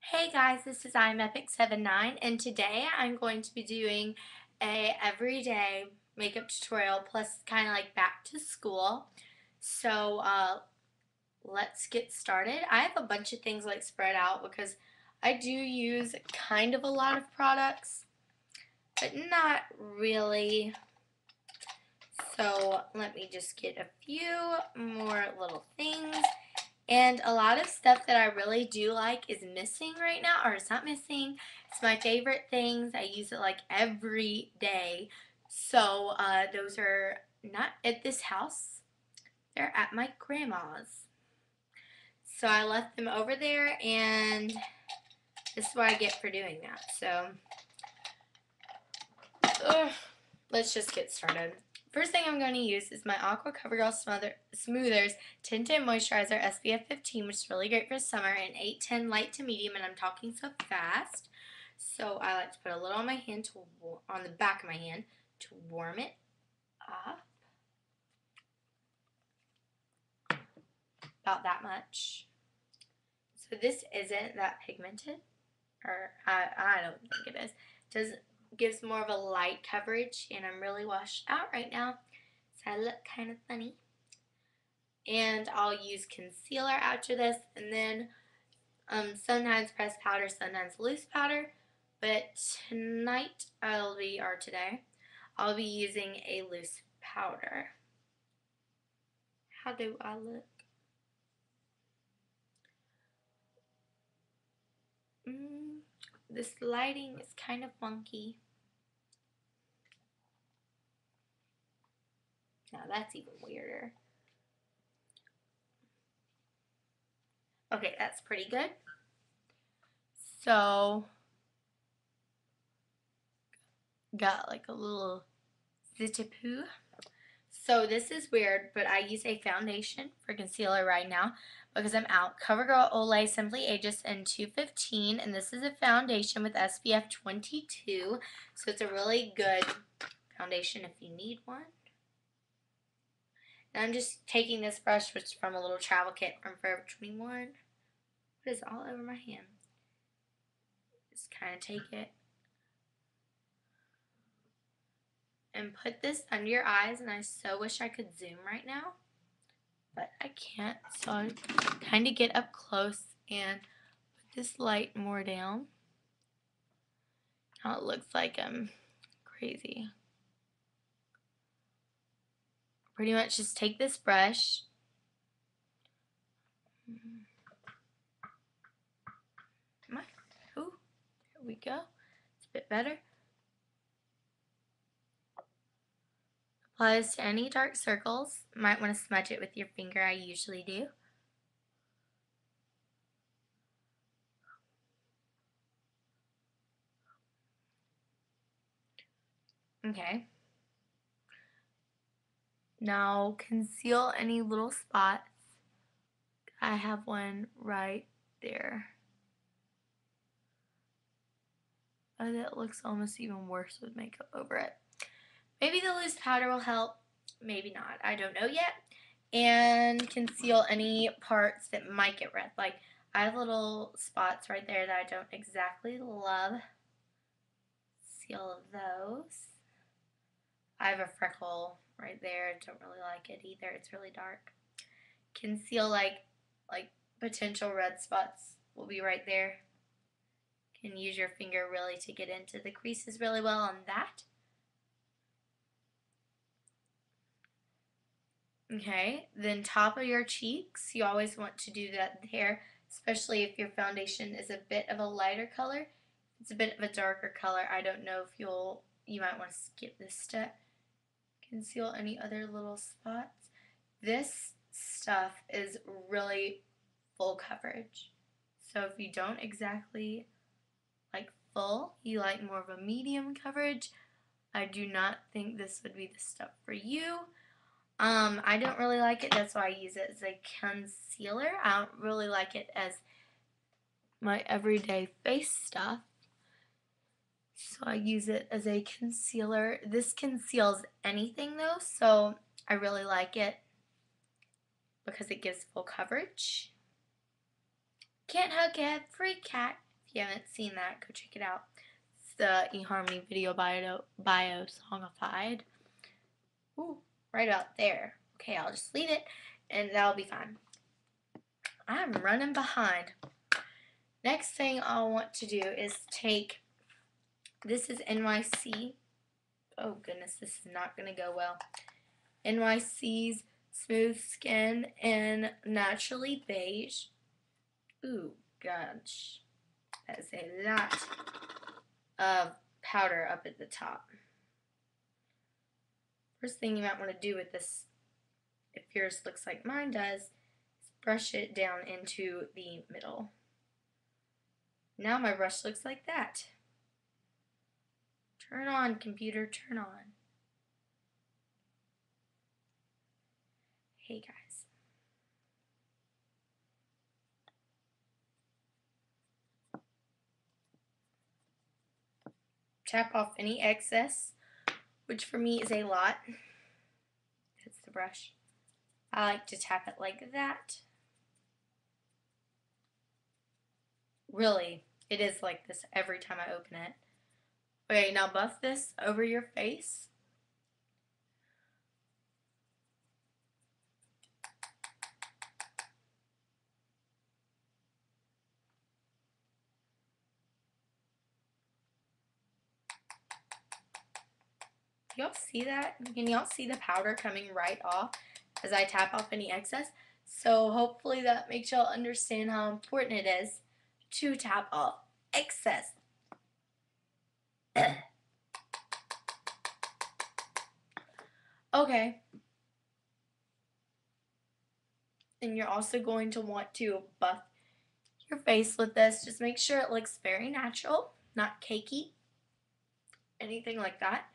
Hey guys, this is I'mEpic79 and today I'm going to be doing a everyday makeup tutorial plus kind of like back to school. So let's get started. I have a bunch of things like spread out because I do use kind of a lot of products, but not really. So let me just get a few more little things. And a lot of stuff that I really do like is missing right now, or it's not missing. It's my favorite things. I use it like every day. So those are not at this house. They're at my grandma's. So I left them over there, and this is what I get for doing that. So let's just get started. First thing I'm going to use is my Aqua CoverGirl Smoothers Tinted Moisturizer SPF 15, which is really great for summer, and 810 light to medium, and I'm talking so fast. So I like to put a little on my hand, on the back of my hand, to warm it up. About that much. So this isn't that pigmented, or I don't think it is. It gives more of a light coverage, and I'm really washed out right now, so I look kind of funny. And I'll use concealer after this, and then sometimes pressed powder, sometimes loose powder. But tonight or today, I'll be using a loose powder. How do I look? This lighting is kind of funky. Now that's even weirder. Okay, that's pretty good. So, got like a little zitapoo. So this is weird, but I use a foundation for concealer right now because I'm out. CoverGirl Olay Simply Ageless in 215, and this is a foundation with SPF 22, so it's a really good foundation if you need one. And I'm just taking this brush, which is from a little travel kit from Forever 21. It is all over my hand. Just kind of take it and put this under your eyes, and I so wish I could zoom right now, but I can't, so I kind of get up close and put this light more down. Now it looks like I'm crazy. Pretty much just take this brush, oh, there we go, it's a bit better. Apply this to any dark circles. Might want to smudge it with your finger, I usually do. Okay. Now conceal any little spots. I have one right there. Oh, that looks almost even worse with makeup over it. Maybe the loose powder will help. Maybe not. I don't know yet. And conceal any parts that might get red. Like, I have little spots right there that I don't exactly love. Seal those. I have a freckle right there. I don't really like it either. It's really dark. Conceal like potential red spots will be right there. You can use your finger really to get into the creases really well on that. Okay, then top of your cheeks, you always want to do that there, especially if your foundation is a bit of a lighter color. If it's a bit of a darker color, I don't know if you might want to skip this step. Conceal any other little spots. This stuff is really full coverage. So if you don't exactly like full, you like more of a medium coverage, I do not think this would be the stuff for you. I don't really like it. That's why I use it as a concealer. I don't really like it as my everyday face stuff. So I use it as a concealer. This conceals anything though, so I really like it because it gives full coverage. Can't hug every cat. If you haven't seen that, go check it out. It's the eHarmony Video Bio Songified. Ooh, right about there. Okay, I'll just leave it and that'll be fine. I'm running behind. Next thing I'll want to do is take, this is NYC. Oh goodness, this is not going to go well. NYC's Smooth Skin in Naturally Beige. Ooh, gosh. That is a lot of powder up at the top. First thing you might want to do with this, if yours looks like mine does, is brush it down into the middle. Now my brush looks like that. Turn on, computer, turn on. Hey guys. Tap off any excess, which for me is a lot. That's the brush. I like to tap it like that. Really, it is like this every time I open it. Okay, now buff this over your face. Y'all see that? Can y'all see the powder coming right off as I tap off any excess? So hopefully that makes y'all understand how important it is to tap off excess. Okay. And you're also going to want to buff your face with this. Just make sure it looks very natural, not cakey, anything like that.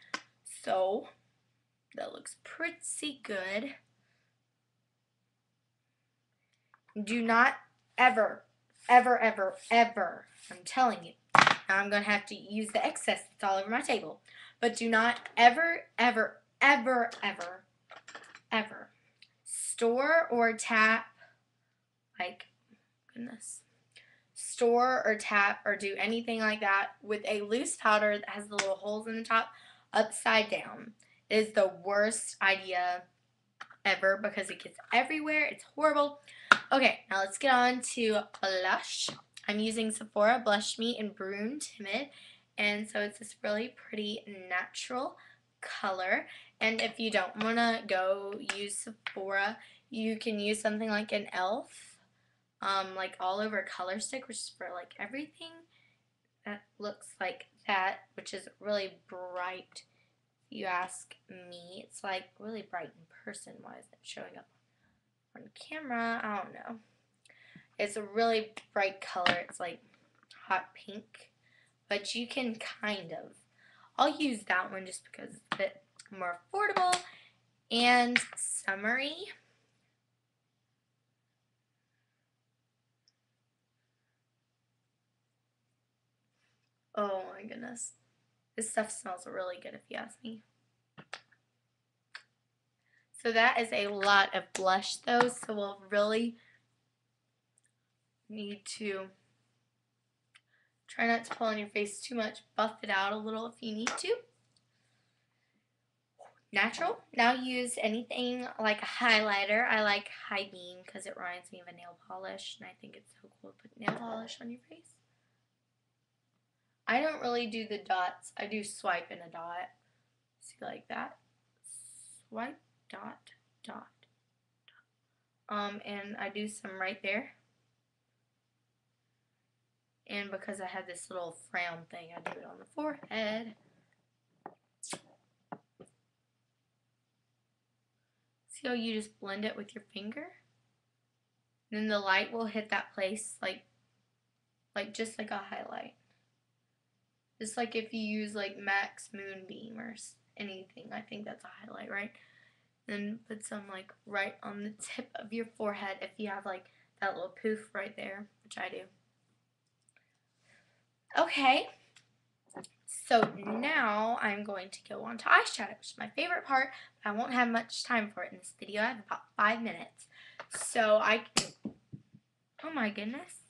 So that looks pretty good. Do not ever, ever, ever, ever, I'm telling you, now I'm going to have to use the excess that's all over my table, but do not ever, ever, ever, ever, ever store or tap, like, goodness, store or tap or do anything like that with a loose powder that has the little holes in the top upside down. It is the worst idea ever because it gets everywhere. It's horrible. Okay, now let's get on to blush. I'm using Sephora Blush Me in Brune Timid, and so it's this really pretty natural color. And if you don't want to go use Sephora, you can use something like an e.l.f. Like all over color stick, which is for like everything. That looks like that, which is really bright. If you ask me, it's like really bright in person. Why is it showing up on camera? I don't know. It's a really bright color. It's like hot pink, but you can kind of. I'll use that one just because it's a bit more affordable and summery. Oh my goodness. This stuff smells really good if you ask me. So that is a lot of blush though, so we'll really need to try not to pull on your face too much. Buff it out a little if you need to. Natural. Now use anything like a highlighter. I like High Beam because it reminds me of a nail polish, and I think it's so cool to put nail polish on your face. I don't really do the dots. I do swipe and a dot. See, like that. Swipe, dot, dot, dot. And I do some right there. And because I have this little frown thing, I do it on the forehead. See how you just blend it with your finger? And then the light will hit that place like just like a highlight. Just like if you use like MAC's Moonbeam or anything, I think that's a highlight, right? Then put some like right on the tip of your forehead if you have like that little poof right there, which I do. Okay, so now I'm going to go on to eyeshadow, which is my favorite part, but I won't have much time for it in this video. I have about 5 minutes. So oh my goodness.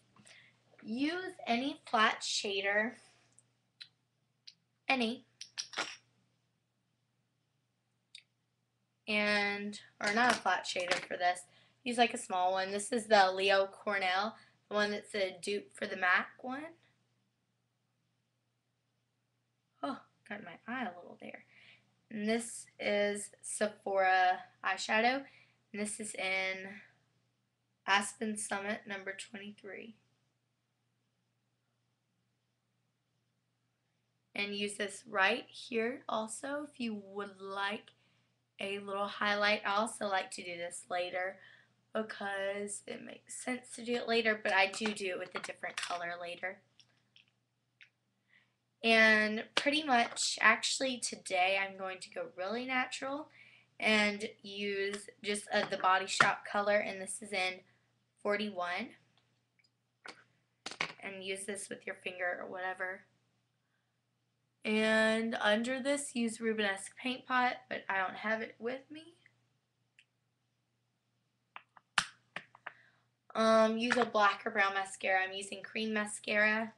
use any flat shader, any, and, or not a flat shader for this, use like a small one. This is the Leo Cornell, the one that's a dupe for the MAC one. Oh, got my eye a little there. And this is Sephora eyeshadow, and this is in Aspen Summit number 23. And use this right here also if you would like a little highlight. I also like to do this later because it makes sense to do it later, but I do it with a different color later. And pretty much, actually today I'm going to go really natural and use just the Body Shop color, and this is in 41. And use this with your finger or whatever. And under this, use Rubenesque Paint Pot, but I don't have it with me. Use a black or brown mascara. I'm using cream mascara.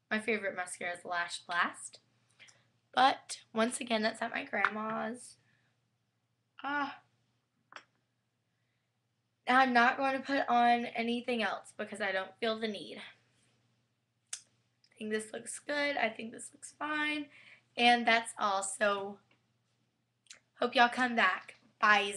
My favorite mascara is Lash Blast. But, once again, that's at my grandma's. Now I'm not going to put on anything else because I don't feel the need. I think this looks good. I think this looks fine. And that's all. So, hope y'all come back. Bye.